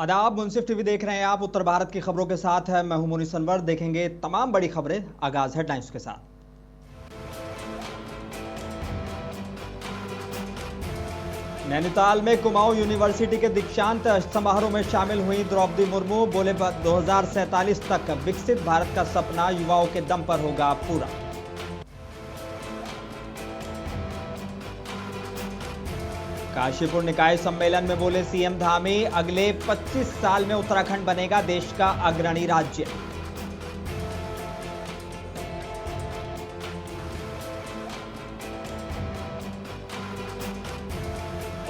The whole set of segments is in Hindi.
आदाब, मुंसिफ टीवी देख रहे हैं आप। उत्तर भारत की खबरों के साथ है मैं हूं मुनीस अनवर। देखेंगे तमाम बड़ी खबरें। आगाज हेडलाइंस के साथ। नैनीताल में कुमाऊं यूनिवर्सिटी के दीक्षांत समारोह में शामिल हुई द्रौपदी मुर्मू। बोले 2047 तक विकसित भारत का सपना युवाओं के दम पर होगा पूरा। काशीपुर निकाय सम्मेलन में बोले सीएम धामी, अगले 25 साल में उत्तराखंड बनेगा देश का अग्रणी राज्य।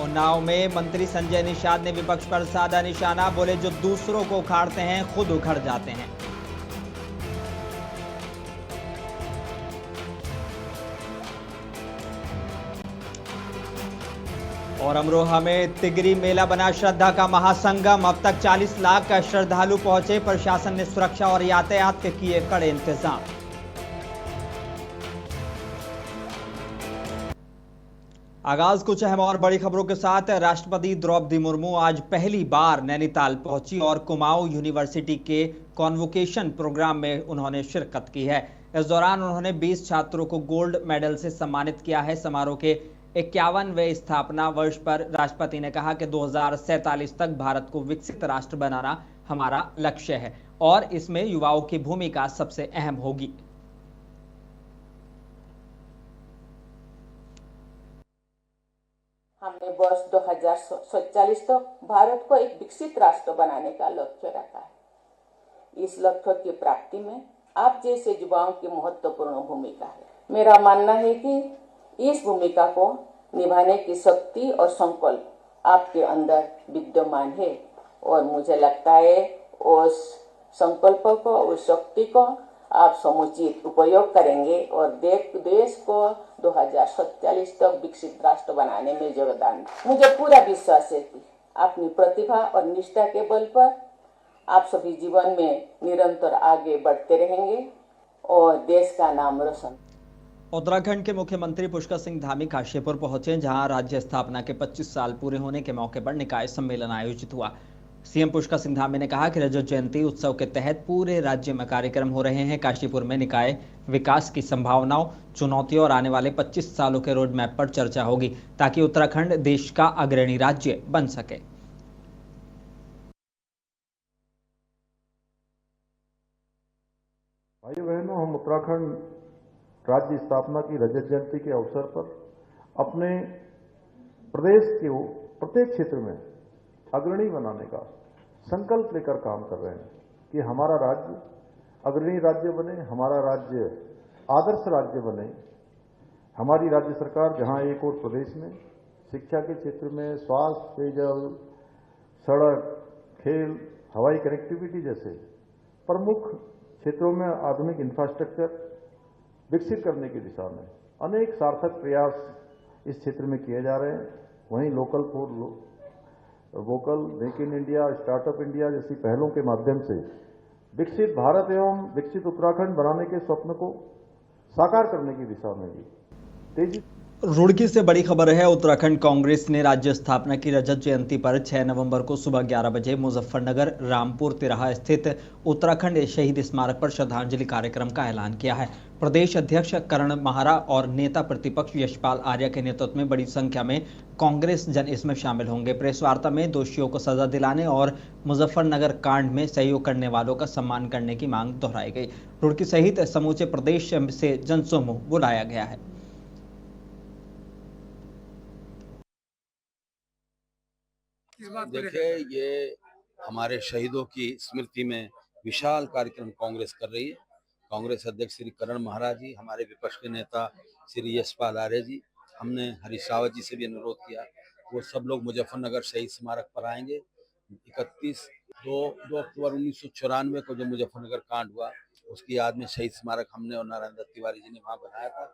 उन्नाव में मंत्री संजय निषाद ने विपक्ष पर साधा निशाना। बोले जो दूसरों को उखाड़ते हैं खुद उखड़ जाते हैं। और अमरोहा में तिगरी मेला बना श्रद्धा का महासंगम। अब तक 40 लाख का श्रद्धालु पहुंचे। प्रशासन ने सुरक्षा और यातायात के किए कड़े इंतजाम। आगाज कुछ अहम और बड़ी खबरों के साथ। राष्ट्रपति द्रौपदी मुर्मू आज पहली बार नैनीताल पहुंची और कुमाऊं यूनिवर्सिटी के कॉन्वोकेशन प्रोग्राम में उन्होंने शिरकत की है। इस दौरान उन्होंने 20 छात्रों को गोल्ड मेडल से सम्मानित किया है। समारोह के 51वें स्थापना वर्ष पर राष्ट्रपति ने कहा कि 2047 तक भारत को विकसित राष्ट्र बनाना हमारा लक्ष्य है और इसमें युवाओं की भूमिका सबसे अहम होगी। हमने वर्ष 2047 तक भारत को एक विकसित राष्ट्र बनाने का लक्ष्य रखा है। इस लक्ष्य की प्राप्ति में आप जैसे युवाओं की महत्वपूर्ण भूमिका है। मेरा मानना है कि इस भूमिका को निभाने की शक्ति और संकल्प आपके अंदर विद्यमान है और मुझे लगता है उस संकल्प को, उस शक्ति को आप समुचित उपयोग करेंगे और देश को 2047 तक विकसित राष्ट्र बनाने में योगदान। मुझे पूरा विश्वास है कि अपनी प्रतिभा और निष्ठा के बल पर आप सभी जीवन में निरंतर आगे बढ़ते रहेंगे और देश का नाम रोशन। उत्तराखंड के मुख्यमंत्री पुष्कर सिंह धामी काशीपुर पहुंचे, जहां राज्य स्थापना के 25 साल पूरे होने के मौके पर निकाय सम्मेलन आयोजित हुआ। सीएम पुष्कर सिंह धामी ने कहा कि रजत जयंती उत्सव के तहत पूरे राज्य में कार्यक्रम हो रहे हैं। काशीपुर में निकाय विकास की संभावनाओं, चुनौतियों और आने वाले 25 सालों के रोड मैप पर चर्चा होगी ताकि उत्तराखंड देश का अग्रणी राज्य बन सके। भाइयों बहनों, हम उत्तराखंड राज्य स्थापना की रजत जयंती के अवसर पर अपने प्रदेश के प्रत्येक क्षेत्र में अग्रणी बनाने का संकल्प लेकर काम कर रहे हैं कि हमारा राज्य अग्रणी राज्य बने, हमारा राज्य आदर्श राज्य बने। हमारी राज्य सरकार जहां एक और प्रदेश में शिक्षा के क्षेत्र में स्वास्थ्य, पेयजल, सड़क, खेल, हवाई कनेक्टिविटी जैसे प्रमुख क्षेत्रों में आधुनिक इंफ्रास्ट्रक्चर विकसित करने की दिशा में अनेक सार्थक प्रयास इस क्षेत्र में किए जा रहे हैं। वहीं local for vocal, make in India, startup India जैसी पहलों के माध्यम से विकसित भारत एवं विकसित उत्तराखंड बनाने के स्वप्न को साकार करने की दिशा में भी तेजी। रुड़की से बड़ी खबर है। उत्तराखंड कांग्रेस ने राज्य स्थापना की रजत जयंती पर 6 नवंबर को सुबह 11 बजे मुजफ्फरनगर रामपुर तिराहा स्थित उत्तराखंड शहीद स्मारक पर श्रद्धांजलि कार्यक्रम का ऐलान किया है। प्रदेश अध्यक्ष करण माहरा और नेता प्रतिपक्ष यशपाल आर्य के नेतृत्व में बड़ी संख्या में कांग्रेस जन इसमें शामिल होंगे। प्रेस वार्ता में दोषियों को सजा दिलाने और मुजफ्फरनगर कांड में सहयोग करने वालों का सम्मान करने की मांग दोहराई गई। रुड़की सहित समूचे प्रदेश से जनसमूह बुलाया गया है। देखिए, ये हमारे शहीदों की स्मृति में विशाल कार्यक्रम कांग्रेस कर रही है। कांग्रेस अध्यक्ष श्री करण महाराज जी, हमारे विपक्ष के नेता श्री यशपाल आर्य जी, हमने हरीश रावत जी से भी अनुरोध किया, वो सब लोग मुजफ्फरनगर शहीद स्मारक पर आएंगे। 2 अक्टूबर 1994 को जो मुजफ्फरनगर कांड हुआ, उसकी याद में शहीद स्मारक हमने और नारायण दत्त तिवारी जी ने वहाँ बनाया था।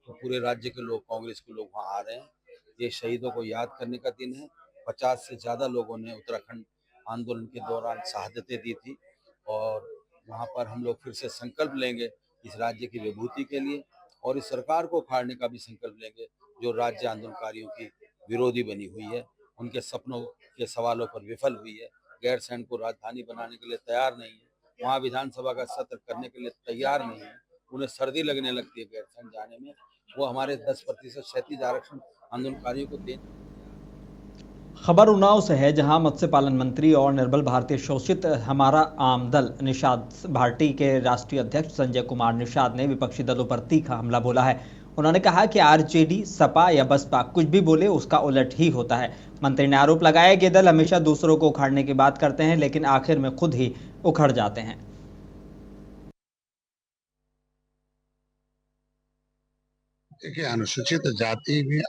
तो पूरे राज्य के लोग, कांग्रेस के लोग वहाँ आ रहे हैं। ये शहीदों को याद करने का दिन है। 50 से ज़्यादा लोगों ने उत्तराखंड आंदोलन के दौरान शहादतें दी थी और वहाँ पर हम लोग फिर से संकल्प लेंगे इस राज्य की विभूति के लिए और इस सरकार को उखाड़ने का भी संकल्प लेंगे जो राज्य आंदोलनकारियों की विरोधी बनी हुई है, उनके सपनों के सवालों पर विफल हुई है। गैरसैंण को राजधानी बनाने के लिए तैयार नहीं है, वहाँ विधानसभा का सत्र करने के लिए तैयार नहीं है, उन्हें सर्दी लगने लगती है गैरसैंण जाने में, वो हमारे 10% क्षैतिज आरक्षण आंदोलनकारियों को दे। खबर उन्नाव से है, जहां मत्स्य पालन मंत्री और निर्बल भारतीय शोषित हमारा आम दल निषाद भाटी के राष्ट्रीय अध्यक्ष संजय कुमार निषाद ने विपक्षी दलों पर तीखा हमला बोला है। उन्होंने कहा कि आरजेडी, सपा या बसपा कुछ भी बोले उसका उलट ही होता है। मंत्री ने आरोप लगाया कि दल हमेशा दूसरों को उखाड़ने की बात करते हैं, लेकिन आखिर में खुद ही उखड़ जाते हैं। देखिए, अनुसूचित जाति में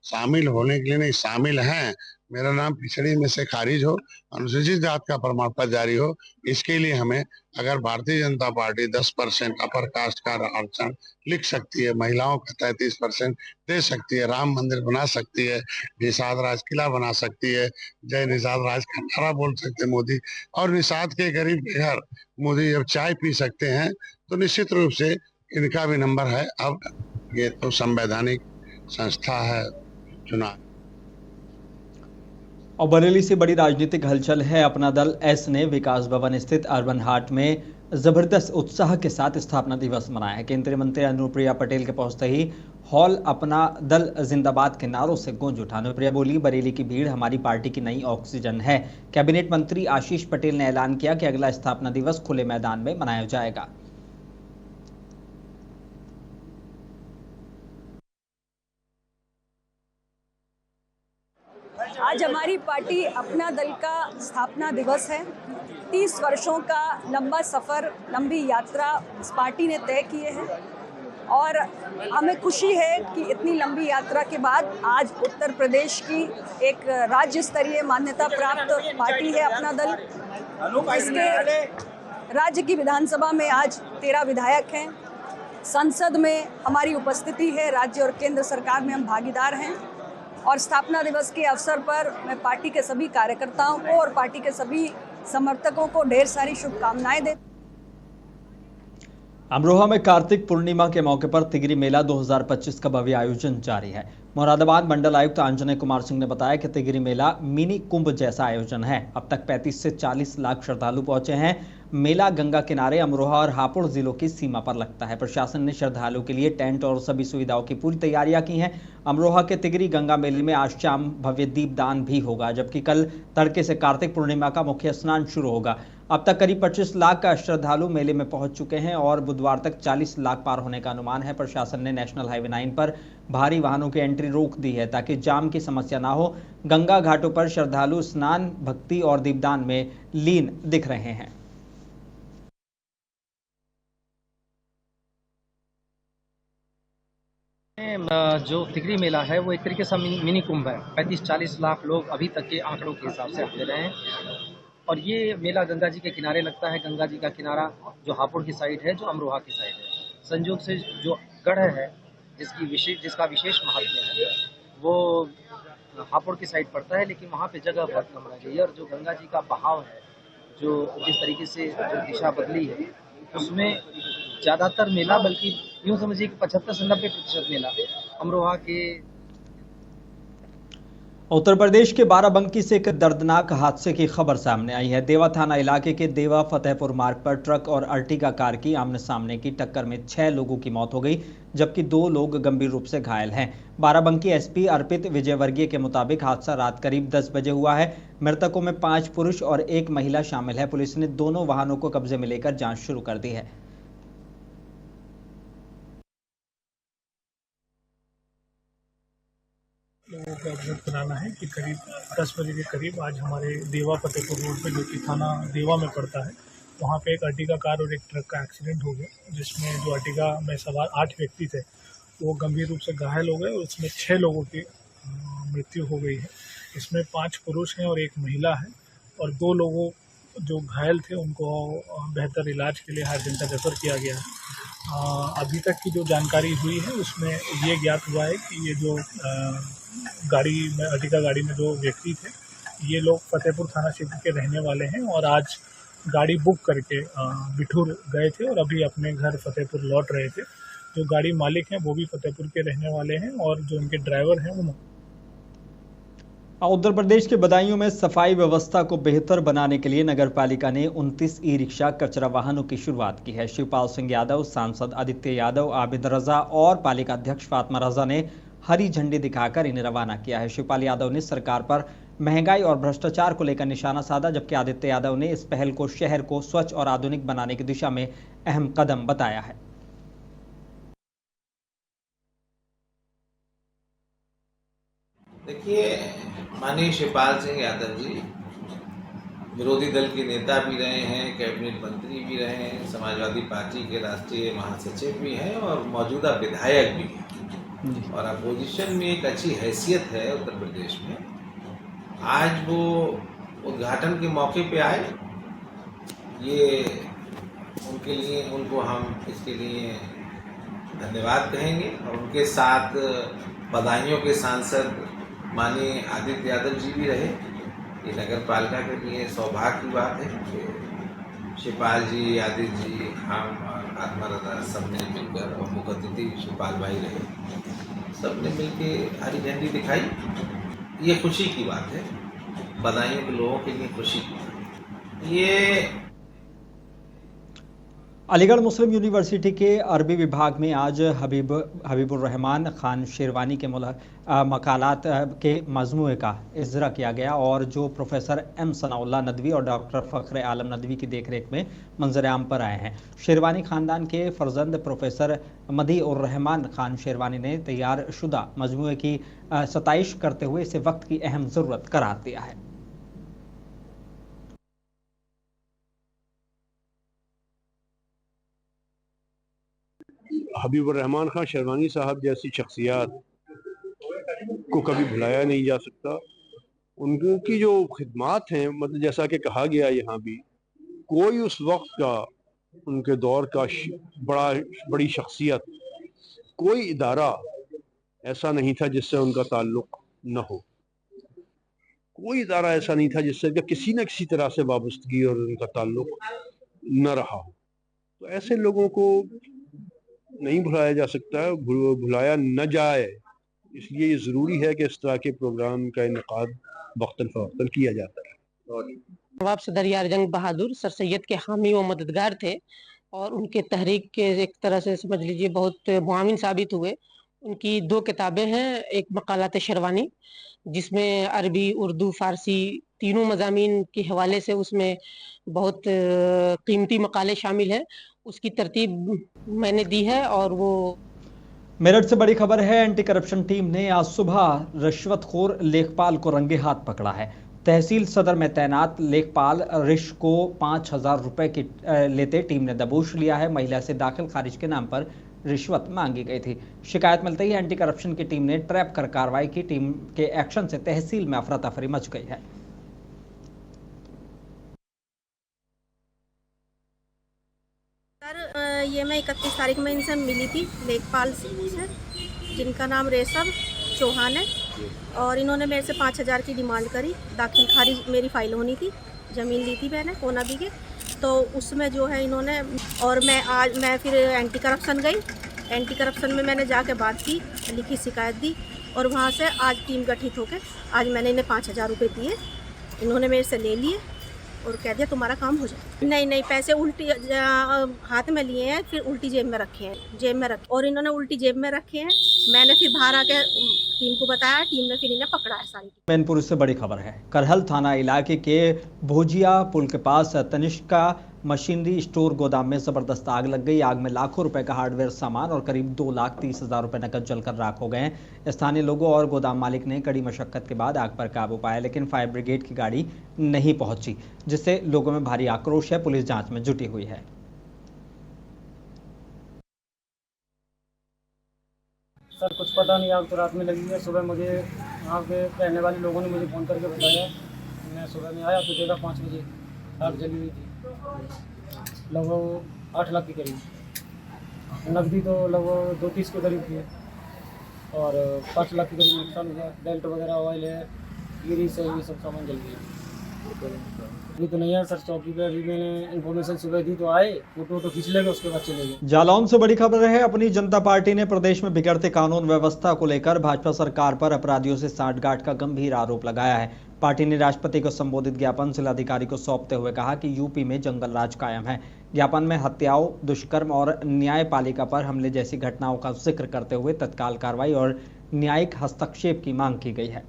शामिल होने के लिए नहीं, शामिल हैं, मेरा नाम पिछड़ी में से खारिज हो, अनुसूचित जात का प्रमाण पत्र जारी हो, इसके लिए हमें अगर Bharatiya Janata party 10% upper caste का आरक्षण लिख सकती है, महिलाओं का 33% दे सकती है, राम मंदिर बना सकती है, निषाद राज किला बना सकती है, जय निषाद राज का नारा बोल सकते हैं मोदी, और निषाद के गरीब के घर मोदी जब चाय पी सकते हैं, तो निश्चित रूप से इनका भी नंबर है। अब ये तो संवैधानिक संस्था है चुनाव। और बरेली से बड़ी राजनीतिक हलचल है। अपना दल एस ने विकास भवन स्थित अर्बन हाट में जबरदस्त उत्साह के साथ स्थापना दिवस मनाया है। केंद्रीय मंत्री अनुप्रिया पटेल के पहुंचते ही हॉल अपना दल जिंदाबाद के नारों से गूंज उठा। अनुप्रिया बोली, बरेली की भीड़ हमारी पार्टी की नई ऑक्सीजन है। कैबिनेट मंत्री आशीष पटेल ने ऐलान किया कि अगला स्थापना दिवस खुले मैदान में मनाया जाएगा। आज हमारी पार्टी अपना दल का स्थापना दिवस है। 30 वर्षों का लंबा सफ़र, लंबी यात्रा इस पार्टी ने तय किए हैं और हमें खुशी है कि इतनी लंबी यात्रा के बाद आज उत्तर प्रदेश की एक राज्य स्तरीय मान्यता प्राप्त पार्टी है अपना दल। इसके राज्य की विधानसभा में आज 13 विधायक हैं, संसद में हमारी उपस्थिति है, राज्य और केंद्र सरकार में हम भागीदार हैं। और स्थापना दिवस के अवसर पर मैं पार्टी के सभी कार्यकर्ताओं को और पार्टी के सभी समर्थकों को ढेर सारी शुभकामनाएं देती। अमरोहा में कार्तिक पूर्णिमा के मौके पर तिगरी मेला 2025 का भव्य आयोजन जारी है। मुरादाबाद मंडल आयुक्त आंजनेय कुमार सिंह ने बताया कि तिगरी मेला मिनी कुंभ जैसा आयोजन है। अब तक 35 से 40 लाख श्रद्धालु पहुंचे हैं। मेला गंगा किनारे अमरोहा और हापुड़ जिलों की सीमा पर लगता है। प्रशासन ने श्रद्धालुओं के लिए टेंट और सभी सुविधाओं की पूरी तैयारियां की हैं। अमरोहा के तिगरी गंगा मेले में आज शाम भव्य दीपदान भी होगा, जबकि कल तड़के से कार्तिक पूर्णिमा का मुख्य स्नान शुरू होगा। अब तक करीब 25 लाख का श्रद्धालु मेले में पहुंच चुके हैं और बुधवार तक 40 लाख पार होने का अनुमान है। प्रशासन ने नेशनल हाईवे 9 पर भारी वाहनों की एंट्री रोक दी है ताकि जाम की समस्या ना हो। गंगा घाटों पर श्रद्धालु स्नान, भक्ति और दीपदान में लीन दिख रहे हैं। जो तिगरी मेला है वो एक तरीके से मिनी कुंभ है। 35-40 लाख लोग अभी तक के आंकड़ों के हिसाब से आते रहे हैं और ये मेला गंगा जी के किनारे लगता है। गंगा जी का किनारा जो हापुड़ की साइड है, जो अमरोहा की साइड है, संयोग से जो गढ़ है जिसका विशेष महत्व है वो हापुड़ की साइड पड़ता है, लेकिन वहाँ पे जगह बहुत कम रह गई है और जो गंगा जी का बहाव है, जो जिस तरीके से जो दिशा बदली है, उसमें ज़्यादातर मेला, बल्कि यूँ समझिए कि 75 से 90% मेला अमरोहा के। उत्तर प्रदेश के बाराबंकी से एक दर्दनाक हादसे की खबर सामने आई है। देवा थाना इलाके के देवा फतेहपुर मार्ग पर ट्रक और अर्टिगा कार की आमने सामने की टक्कर में 6 लोगों की मौत हो गई, जबकि 2 लोग गंभीर रूप से घायल हैं। बाराबंकी एसपी अर्पित विजयवर्गीय के मुताबिक हादसा रात करीब 10 बजे हुआ है। मृतकों में 5 पुरुष और 1 महिला शामिल है। पुलिस ने दोनों वाहनों को कब्जे में लेकर जांच शुरू कर दी है। लोगों को अवगत कराना है कि करीब 10 बजे के करीब आज हमारे देवा फतेहपुर रोड पे, जो कि थाना देवा में पड़ता है, वहाँ पे एक अर्टिगा कार और एक ट्रक का एक्सीडेंट हो गया, जिसमें जो अर्टिगा में सवार 8 व्यक्ति थे वो गंभीर रूप से घायल हो गए और उसमें 6 लोगों की मृत्यु हो गई है। इसमें 5 पुरुष हैं और 1 महिला है और 2 लोगों जो घायल थे उनको बेहतर इलाज के लिए हायर जनता रेफर किया गया है। अभी तक की जो जानकारी हुई है उसमें ये ज्ञात हुआ है कि ये जो गाड़ी में, अर्टिगा गाड़ी में जो व्यक्ति थे, ये लोग फतेहपुर थाना क्षेत्र के रहने वाले हैं और आज गाड़ी बुक करके बिठूर गए थे और अभी अपने घर फतेहपुर लौट रहे थे। जो गाड़ी मालिक हैं वो भी फतेहपुर के रहने वाले हैं और जो उनके ड्राइवर हैं वो उत्तर प्रदेश के बदायूं में सफाई व्यवस्था को बेहतर बनाने के लिए नगर पालिका ने 29 ई रिक्शा कचरा वाहनों की शुरुआत की है। शिवपाल सिंह यादव, सांसद आदित्य यादव, आबिद रजा और पालिका अध्यक्ष फातिमा रजा ने हरी झंडी दिखाकर इन्हें रवाना किया है। शिवपाल यादव ने सरकार पर महंगाई और भ्रष्टाचार को लेकर निशाना साधा, जबकि आदित्य यादव ने इस पहल को शहर को स्वच्छ और आधुनिक बनाने की दिशा में अहम कदम बताया है। देखिए, माननीय शिवपाल सिंह यादव जी विरोधी दल के नेता भी रहे हैं, कैबिनेट मंत्री भी रहे हैं, समाजवादी पार्टी के राष्ट्रीय महासचिव भी हैं और मौजूदा विधायक भी हैं और अपोजिशन में एक अच्छी हैसियत है उत्तर प्रदेश में। आज वो उद्घाटन के मौके पे आए, ये उनके लिए उनको हम इसके लिए धन्यवाद कहेंगे और उनके साथ बदायूं के सांसद माननीय आदित्य यादव जी भी रहे। ये नगर पालिका के लिए सौभाग्य की बात है कि शिवपाल जी, आदित्य जी, हम और फातिमा रजा सबने मिलकर और मुख्य अतिथि शिवपाल भाई रहे, सबने मिलकर हरी झंडी दिखाई। ये खुशी की बात है, बदायूं के लोगों के लिए खुशी की बात है। ये अलीगढ़ मुस्लिम यूनिवर्सिटी के अरबी विभाग में आज हबीबुर रहमान खान शेरवानी के मकालात के मजमूए का इजरा किया गया और जो प्रोफेसर एम सनाउल्लाह नदवी और डॉक्टर फ़ख्र आलम नदवी की देखरेख में मंजर-ए-आम पर आए हैं। शेरवानी खानदान के फर्जंद प्रोफेसर मदी और रहमान खान शेरवानी ने तैयार शुदा मजमूए की सताइश करते हुए इसे वक्त की अहम ज़रूरत करार दिया है। हबीबुर रहमान खान शेरवानी साहब जैसी शख्सियत को कभी भुलाया नहीं जा सकता। उनकी जो खिदमात हैं, मतलब जैसा कि कहा गया यहाँ भी, कोई उस वक्त का उनके दौर का बड़ी शख्सियत, कोई इदारा ऐसा नहीं था जिससे उनका ताल्लुक न हो, कोई इदारा ऐसा नहीं था जिससे किसी न किसी तरह से वाबस्तगी और उनका ताल्लुक न रहा हो। तो ऐसे लोगों को नहीं भुलाया जा सकता, भुलाया न जाए, इसलिए ये ज़रूरी है कि इस तरह के प्रोग्राम का इनेकाद वक्तन फ़वक्तन किया जाता है। नवाब सदर यार जंग बहादुर सर सैयद के हामी व मददगार थे और उनके तहरीक के एक तरह से समझ लीजिए बहुत मुआविन साबित हुए। उनकी 2 किताबें हैं, एक मकालात शेरवानी जिसमें अरबी, उर्दू, फ़ारसी तीनों मज़ामीन के हवाले से उसमें बहुत कीमती मकाले शामिल हैं। उसकी तरतीब मैंने दी है और वो मेरठ से बड़ी खबर है। एंटी करप्शन टीम ने आज सुबह रिश्वतखोर लेखपाल को रंगे हाथ पकड़ा है। तहसील सदर में तैनात लेखपाल रिश को 5,000 रुपए की लेते टीम ने दबोच लिया है। महिला से दाखिल खारिज के नाम पर रिश्वत मांगी गई थी। शिकायत मिलते ही एंटी करप्शन की टीम ने ट्रैप कर कार्रवाई की। टीम के एक्शन से तहसील में अफरा तफरी मच गई है। ये मैं 31 तारीख में इनसे मिली थी, लेखपाल से, जिनका नाम रेशम चौहान है और इन्होंने मेरे से 5,000 की डिमांड करी। दाखिल खारिज मेरी फाइल होनी थी, ज़मीन ली थी मैंने कोना बीघे, तो उसमें जो है इन्होंने, और मैं फिर एंटी करप्शन गई। एंटी करप्शन में मैंने जाके बात की, लिखी शिकायत दी और वहाँ से आज टीम गठित होकर आज मैंने इन्हें 5,000 रुपये दिए। इन्होंने मेरे से ले लिए और कह दिया तुम्हारा काम हो जाए। नहीं, पैसे उल्टी हाथ में लिए हैं, फिर उल्टी जेब में रखे हैं, और इन्होंने उल्टी जेब में रखे हैं। मैंने फिर बाहर आके टीम को बताया, टीम ने फिर इन्हें पकड़ा है सारी। मैनपुर से बड़ी खबर है। करहल थाना इलाके के भोजिया पुल के पास तनिष्का मशीनरी स्टोर गोदाम में जबरदस्त आग लग गई। आग में लाखों रुपए का हार्डवेयर सामान और करीब 2,30,000 रुपए नकद जलकर राख हो गए। स्थानीय लोगों और गोदाम मालिक ने कड़ी मशक्कत के बाद आग पर काबू पाया, लेकिन फायर ब्रिगेड की गाड़ी नहीं पहुंची, जिससे लोगों में भारी आक्रोश है। पुलिस जांच में जुटी हुई है। सर कुछ पता नहीं, आग तो रात में लगी है। सुबह मुझे वहाँ के रहने वाले लोगों ने मुझे फ़ोन करके बताया। मैं सुबह में आया तो देखा 5 बजे आग जली हुई थी। लगभग 8 लाख के करीब नकदी तो लगभग 230 के करीब की है और 5 लाख के करीब नुकसान हुआ। बेल्ट वगैरह, ऑयल है, गिरी से ये सब सामान जल गया। अभी तो नहीं है सर, चौकी पे अभी मैंने इन्फॉर्मेशन सुबह दी तो आए, फोटो खींच लेंगे, उसके बाद चले गए। जालौन से बड़ी खबर है। अपनी जनता पार्टी ने प्रदेश में बिगड़ते कानून व्यवस्था को लेकर भाजपा सरकार पर अपराधियों से साठगांठ का गंभीर आरोप लगाया है। पार्टी ने राष्ट्रपति को संबोधित ज्ञापन जिलाधिकारी को सौंपते हुए कहा कि यूपी में जंगल राज कायम है। ज्ञापन में हत्याओं, दुष्कर्म और न्यायपालिका पर हमले जैसी घटनाओं का जिक्र करते हुए तत्काल कार्रवाई और न्यायिक हस्तक्षेप की मांग की गई है।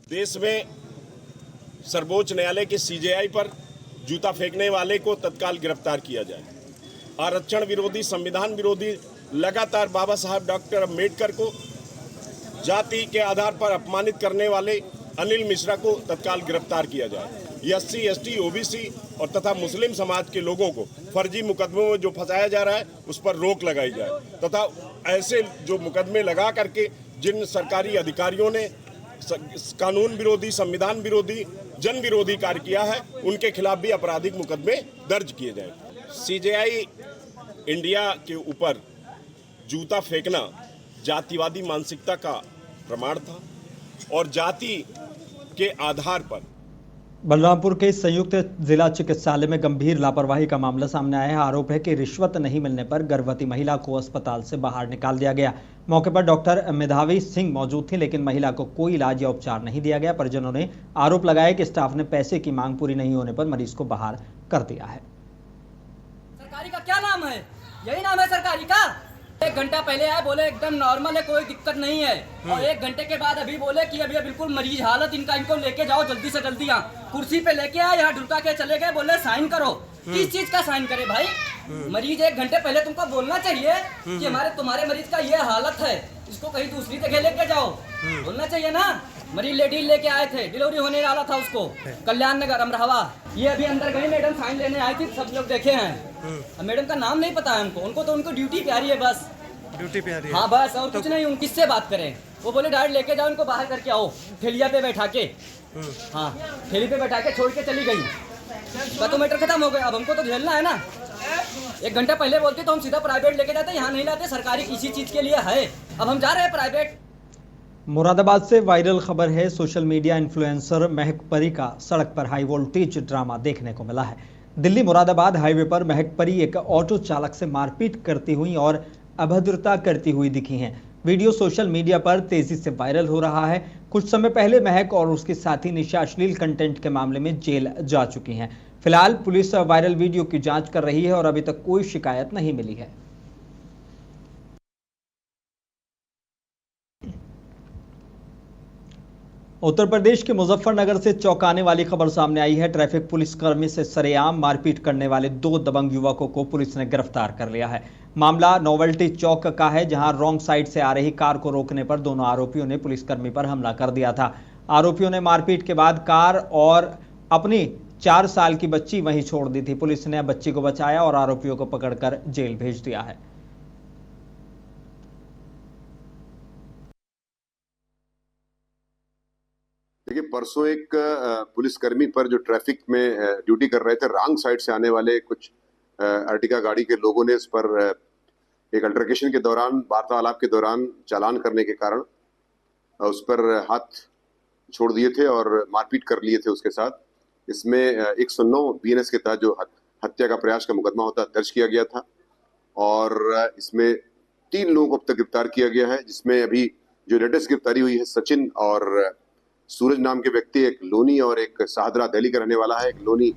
देश में सर्वोच्च न्यायालय के सीजेआई पर जूता फेंकने वाले को तत्काल गिरफ्तार किया जाए। आरक्षण विरोधी, संविधान विरोधी लगातार बाबा साहब डॉक्टर अम्बेडकर को जाति के आधार पर अपमानित करने वाले अनिल मिश्रा को तत्काल गिरफ्तार किया जाए। SC, ST, OBC और तथा मुस्लिम समाज के लोगों को फर्जी मुकदमों में जो फंसाया जा रहा है उस पर रोक लगाई जाए तथा ऐसे जो मुकदमे लगा करके जिन सरकारी अधिकारियों ने कानून विरोधी, संविधान विरोधी, जन विरोधी कार्य किया है उनके खिलाफ भी आपराधिक मुकदमे दर्ज किए जाएं। सीजेआई इंडिया के ऊपर जूता फेंकना जातिवादी मानसिकता का प्रमाण था और जाति के आधार पर बलरामपुर के संयुक्त जिला चिकित्सालय में गंभीर लापरवाही का मामला सामने आया है। आरोप है कि रिश्वत नहीं मिलने पर गर्भवती महिला को अस्पताल से बाहर निकाल दिया गया। मौके पर डॉक्टर मेधावी सिंह मौजूद थी, लेकिन महिला को कोई इलाज या उपचार नहीं दिया गया। परिजनों ने आरोप लगाया कि स्टाफ ने पैसे की मांग पूरी नहीं होने पर मरीज को बाहर कर दिया है। सरकारी का क्या नाम है? यही नाम है सरकारी का। 1 घंटा पहले आए, बोले एकदम नॉर्मल है, कोई दिक्कत नहीं है, और 1 घंटे के बाद अभी बोले कि अभी बिल्कुल मरीज हालत इनको लेके जाओ जल्दी से जल्दी। यहाँ कुर्सी पे लेके आए, यहाँ ढुका के चले गए, बोले साइन करो। किस चीज का साइन करे भाई? मरीज 1 घंटे पहले तुमको बोलना चाहिए कि तुम्हारे मरीज का ये हालत है, इसको कहीं दूसरी जगह लेके जाओ, बोलना चाहिए ना। मरीज लेडीज लेके आए थे, डिलीवरी होने वाला था उसको, कल्याण नगर अमरावा। ये अभी अंदर गई मैडम, साइन लेने आई थी, सब लोग देखे हैं। मैडम का नाम नहीं पता है उनको तो उनको ड्यूटी प्यारी है, बस ड्यूटी प्यारी है। हाँ बस, और कुछ नहीं। किससे बात करें? वो बोले डायरेक्ट लेके जाओ, इनको बाहर करके आओ, ठेलिया पे बैठा के। हाँ, ठेली पे बैठा के छोड़ के चली गई। तो मैटर खत्म हो गया, अब हमको तो झेलना है ना। 1 घंटा पहले बोलते तो हम सीधा प्राइवेट लेके जाते, यहाँ नहीं लाते। सरकारी किसी चीज के लिए है, अब हम जा रहे हैं प्राइवेट। मुरादाबाद से वायरल खबर है। सोशल मीडिया इन्फ्लुएंसर महक परी का सड़क पर हाई वोल्टेज ड्रामा देखने को मिला है। दिल्ली मुरादाबाद हाईवे पर महक परी एक ऑटो चालक से मारपीट करती हुई और अभद्रता करती हुई दिखी हैं। वीडियो सोशल मीडिया पर तेजी से वायरल हो रहा है। कुछ समय पहले महक और उसके साथी निशा अश्लील कंटेंट के मामले में जेल जा चुकी हैं। फिलहाल पुलिस वायरल वीडियो की जांच कर रही है और अभी तक कोई शिकायत नहीं मिली है। उत्तर प्रदेश के मुजफ्फरनगर से चौंकाने वाली खबर सामने आई है। ट्रैफिक पुलिसकर्मी से सरेआम मारपीट करने वाले 2 दबंग युवकों को पुलिस ने गिरफ्तार कर लिया है। मामला नोवेल्टी चौक का है, जहां रॉन्ग साइड से आ रही कार को रोकने पर दोनों आरोपियों ने पुलिसकर्मी पर हमला कर दिया था। आरोपियों ने मारपीट के बाद कार और अपनी 4 साल की बच्ची वहीं छोड़ दी थी। पुलिस ने बच्ची को बचाया और आरोपियों को पकड़कर जेल भेज दिया है। देखिए, परसों एक पुलिसकर्मी पर जो ट्रैफिक में ड्यूटी कर रहे थे, रॉन्ग साइड से आने वाले कुछ अर्टिगा गाड़ी के लोगों ने इस पर एक अल्टरकेशन के दौरान, वार्तालाप के दौरान चालान करने के कारण उस पर हाथ छोड़ दिए थे और मारपीट कर लिए थे उसके साथ। इसमें 109 BNS के तहत जो हत्या का प्रयास का मुकदमा होता दर्ज किया गया था और इसमें 3 लोगों को अब तक गिरफ्तार किया गया है, जिसमें अभी जो लेटेस्ट गिरफ्तारी हुई है सचिन और सूरज नाम के व्यक्ति, एक लोनी और एक शाहदरा दिल्ली का रहने वाला है, एक लोनी।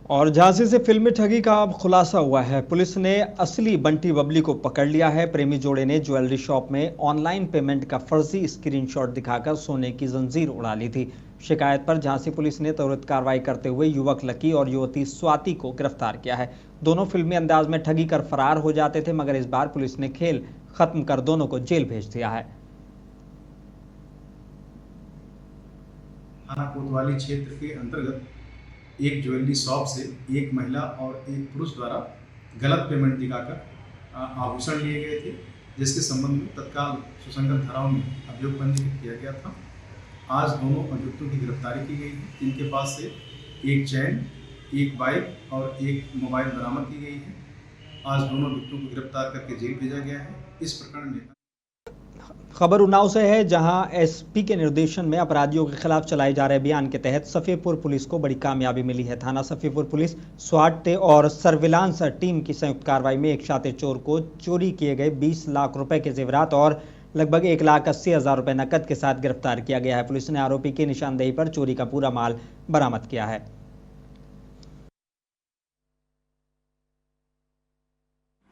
और झांसी से फिल्मी ठगी का अब खुलासा हुआ है। पुलिस ने असली बंटी बबली को पकड़ लिया है। प्रेमी जोड़े ने ज्वेलरी शॉप में ऑनलाइन पेमेंट का फर्जी स्क्रीनशॉट दिखाकर सोने की जंजीर उड़ा ली थी। शिकायत पर झांसी पुलिस ने त्वरित कार्रवाई करते हुए युवक लकी और युवती स्वाति को गिरफ्तार किया है। दोनों फिल्मी अंदाज में ठगी कर फरार हो जाते थे, मगर इस बार पुलिस ने खेल खत्म कर दोनों को जेल भेज दिया है। थाना कोतवाली क्षेत्र के अंतर्गत एक ज्वेलरी शॉप से एक महिला और एक पुरुष द्वारा गलत पेमेंट दिखाकर आभूषण लिए गए थे, जिसके संबंध में तत्काल सुसंगत धाराओं में अभियोग पंजीकृत किया गया था। आज दोनों अभियुक्तों की गिरफ्तारी की गई है। इनके पास से एक चैन, एक बाइक और एक मोबाइल बरामद की गई है आज दोनों व्यक्तियों को गिरफ्तार करके जेल भेजा गया है। इस प्रकरण में खबर उन्नाव से है, जहां एसपी के निर्देशन में अपराधियों के खिलाफ चलाए जा रहे अभियान के तहत सफीपुर पुलिस को बड़ी कामयाबी मिली है। थाना सफीपुर पुलिस स्वाट और सर्विलांस टीम की संयुक्त कार्रवाई में एक शातिर चोर को चोरी किए गए 20 लाख रुपए के जेवरात और लगभग 1,80,000 रुपए नकद के साथ गिरफ्तार किया गया है। पुलिस ने आरोपी की निशानदेही पर चोरी का पूरा माल बरामद किया है।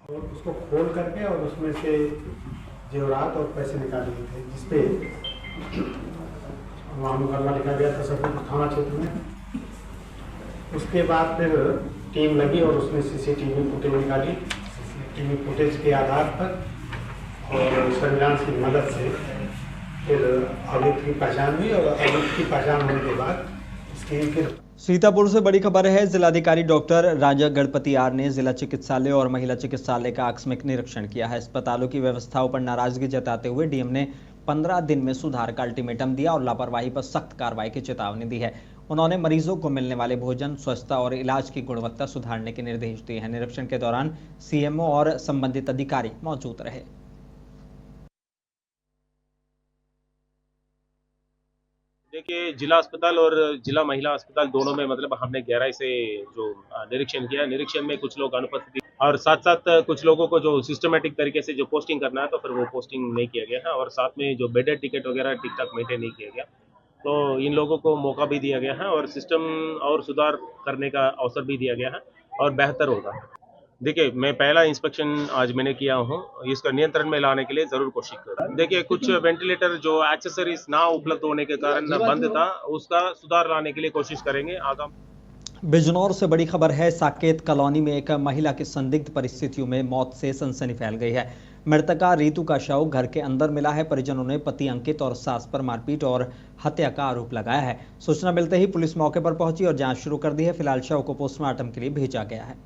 और उसको खोल करके और उसमें से जेवरात और पैसे निकाले गए थे, जिसपे वहाँ मुकदमा लिखा गया था सफीपुर थाना क्षेत्र में। उसके बाद फिर टीम लगी और उसने सीसीटीवी फुटेज निकाली। सीसीटीवी फुटेज के आधार पर और सर्विलांस की मदद से फिर अभियुक्त की पहचान हुई और अभियुक्त की पहचान होने के बाद इसकी फिर सीतापुर से बड़ी खबर है। जिलाधिकारी डॉक्टर राजा गणपति आर ने जिला चिकित्सालय और महिला चिकित्सालय का आकस्मिक निरीक्षण किया है। अस्पतालों की व्यवस्थाओं पर नाराजगी जताते हुए डीएम ने 15 दिन में सुधार का अल्टीमेटम दिया और लापरवाही पर सख्त कार्रवाई की चेतावनी दी है। उन्होंने मरीजों को मिलने वाले भोजन, स्वच्छता और इलाज की गुणवत्ता सुधारने के निर्देश दिए हैं। निरीक्षण के दौरान सीएमओ और संबंधित अधिकारी मौजूद रहे। देखिए, जिला अस्पताल और जिला महिला अस्पताल दोनों में मतलब हमने गहराई से जो निरीक्षण किया। निरीक्षण में कुछ लोग अनुपस्थित और साथ साथ कुछ लोगों को जो सिस्टमेटिक तरीके से जो पोस्टिंग करना है तो फिर वो पोस्टिंग नहीं किया गया है और साथ में जो बेडेड टिकट वगैरह ठीक ठाक मेंटेन नहीं किया गया, तो इन लोगों को मौका भी दिया गया है और सिस्टम और सुधार करने का अवसर भी दिया गया है और बेहतर होगा। देखिए, मैं पहला इंस्पेक्शन आज मैंने किया हूँ, इसका नियंत्रण में लाने के लिए जरूर कोशिश करूँ। देखिए, कुछ वेंटिलेटर जो एक्सेसरीज ना उपलब्ध होने के कारण बंद था, उसका सुधार लाने के लिए कोशिश करेंगे। आगामी बिजनौर से बड़ी खबर है। साकेत कॉलोनी में एक महिला की संदिग्ध परिस्थितियों में मौत से सनसनी फैल गई है। मृतका रीतू का शव घर के अंदर मिला है। परिजनों ने पति अंकित और सास पर मारपीट और हत्या का आरोप लगाया है। सूचना मिलते ही पुलिस मौके पर पहुंची और जांच शुरू कर दी है। फिलहाल शव को पोस्टमार्टम के लिए भेजा गया है।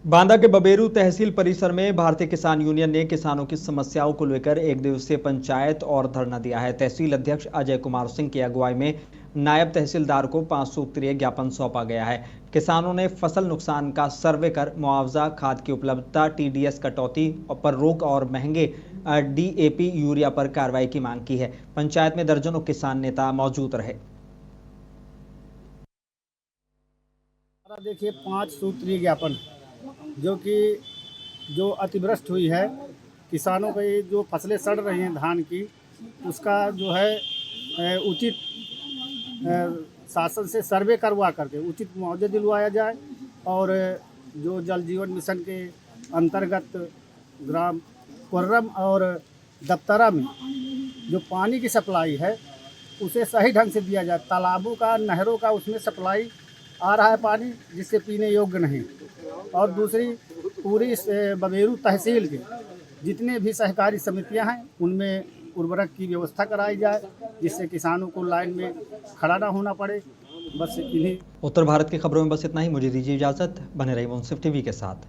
बांदा के बबेरू तहसील परिसर में भारतीय किसान यूनियन ने किसानों की समस्याओं को लेकर एक दिवसीय पंचायत और धरना दिया है। तहसील अध्यक्ष अजय कुमार सिंह की अगुवाई में नायब तहसीलदार को 5 सूत्रीय ज्ञापन सौंपा गया है। किसानों ने फसल नुकसान का सर्वे कर मुआवजा, खाद की उपलब्धता, टीडीएस कटौती पर रोक और महंगे डीएपी यूरिया पर कार्रवाई की मांग की है। पंचायत में दर्जनों किसान नेता मौजूद रहे। देखिए, 5 सूत्रीय ज्ञापन जो अतिवृष्टि हुई है, किसानों को जो फसलें सड़ रही हैं धान की, उसका जो है उचित शासन से सर्वे करवा करके उचित मुआवजा दिलवाया जाए और जो जल जीवन मिशन के अंतर्गत ग्राम कुर्रम और दफ्तरा में जो पानी की सप्लाई है उसे सही ढंग से दिया जाए। तालाबों का, नहरों का उसमें सप्लाई आ रहा है पानी जिससे पीने योग्य नहीं। और दूसरी, पूरी बबेरू तहसील के जितने भी सहकारी समितियां हैं उनमें उर्वरक की व्यवस्था कराई जाए, जिससे किसानों को लाइन में खड़ा ना होना पड़े। बस इन्हीं उत्तर भारत की खबरों में बस इतना ही। मुझे दीजिए इजाजत। बने रहिए मुंसिफ टीवी के साथ।